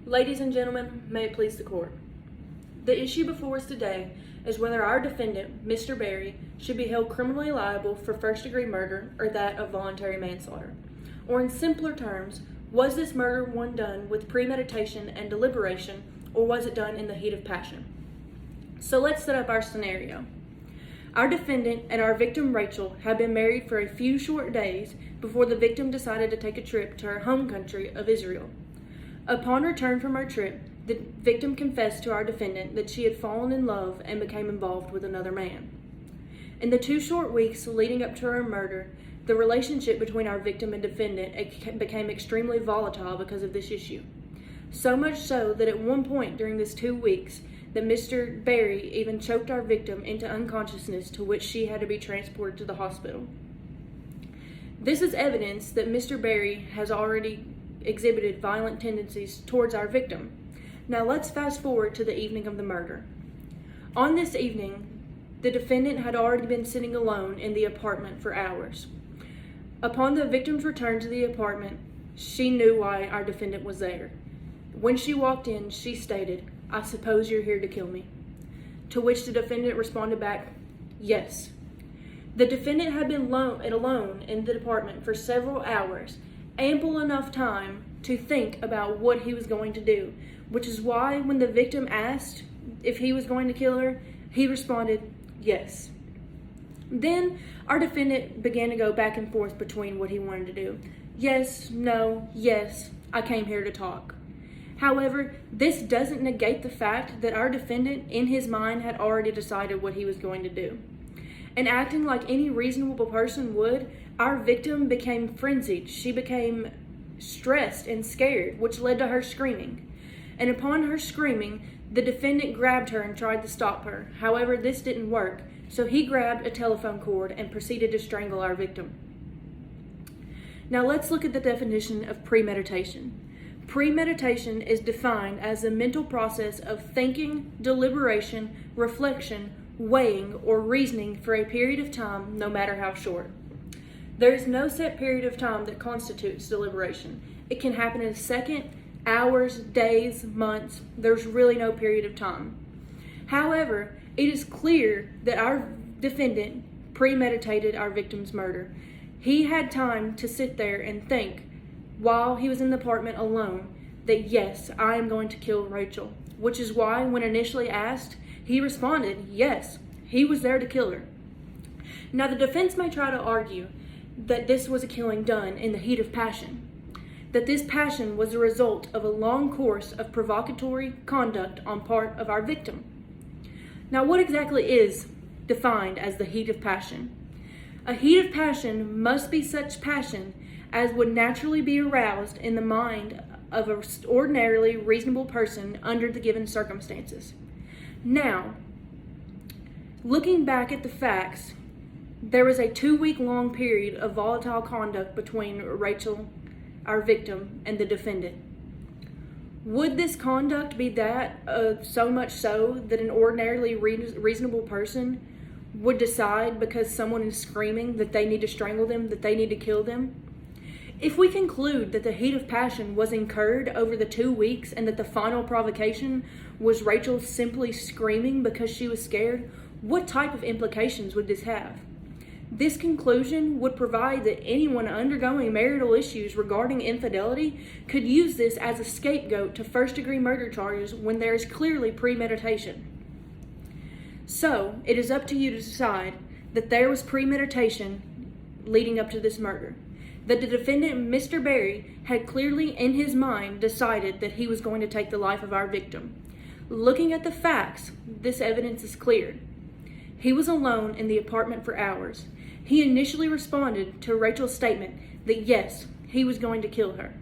Ladies and gentlemen, may it please the court. The issue before us today is whether our defendant, Mr. Berry, should be held criminally liable for first-degree murder or that of voluntary manslaughter. Or in simpler terms, was this murder one done with premeditation and deliberation, or was it done in the heat of passion? So let's set up our scenario. Our defendant and our victim, Rachel, had been married for a few short days before the victim decided to take a trip to her home country of Israel. Upon return from her trip, the victim confessed to our defendant that she had fallen in love and became involved with another man. In the 2 short weeks leading up to her murder, the relationship between our victim and defendant became extremely volatile because of this issue. So much so that at one point during this 2 weeks, that Mr. Berry even choked our victim into unconsciousness, to which she had to be transported to the hospital. This is evidence that Mr. Berry has already exhibited violent tendencies towards our victim. Now let's fast forward to the evening of the murder. On this evening, the defendant had already been sitting alone in the apartment for hours. Upon the victim's return to the apartment, she knew why our defendant was there. When she walked in, she stated, "I suppose you're here to kill me." To which the defendant responded back, "Yes." The defendant had been alone in the apartment for several hours, ample enough time to think about what he was going to do, which is why when the victim asked if he was going to kill her, he responded, "Yes." Then our defendant began to go back and forth between what he wanted to do. Yes, no, yes, I came here to talk. However, this doesn't negate the fact that our defendant, in his mind, had already decided what he was going to do. And acting like any reasonable person would, our victim became frenzied. She became stressed and scared, which led to her screaming. And upon her screaming, the defendant grabbed her and tried to stop her. However, this didn't work, so he grabbed a telephone cord and proceeded to strangle our victim. Now let's look at the definition of premeditation. Premeditation is defined as the mental process of thinking, deliberation, reflection, weighing, or reasoning for a period of time, no matter how short. There is no set period of time that constitutes deliberation. It can happen in a second, hours, days, months. There's really no period of time. However, it is clear that our defendant premeditated our victim's murder. He had time to sit there and think, while he was in the apartment alone, that yes, I am going to kill Rachel, which is why when initially asked, he responded, yes, he was there to kill her. Now the defense may try to argue that this was a killing done in the heat of passion, that this passion was a result of a long course of provocatory conduct on part of our victim. Now what exactly is defined as the heat of passion? A heat of passion must be such passion as would naturally be aroused in the mind of an ordinarily reasonable person under the given circumstances. Now, looking back at the facts, there was a 2-week-long period of volatile conduct between Rachel, our victim, and the defendant. Would this conduct be that so much so that an ordinarily reasonable person would decide, because someone is screaming, that they need to strangle them, that they need to kill them? If we conclude that the heat of passion was incurred over the 2 weeks and that the final provocation was Rachel simply screaming because she was scared, what type of implications would this have? This conclusion would provide that anyone undergoing marital issues regarding infidelity could use this as a scapegoat to first-degree murder charges when there is clearly premeditation. So, it is up to you to decide that there was premeditation leading up to this murder. That the defendant, Mr. Berry, had clearly in his mind decided that he was going to take the life of our victim. Looking at the facts, this evidence is clear. He was alone in the apartment for hours. He initially responded to Rachel's statement that yes, he was going to kill her.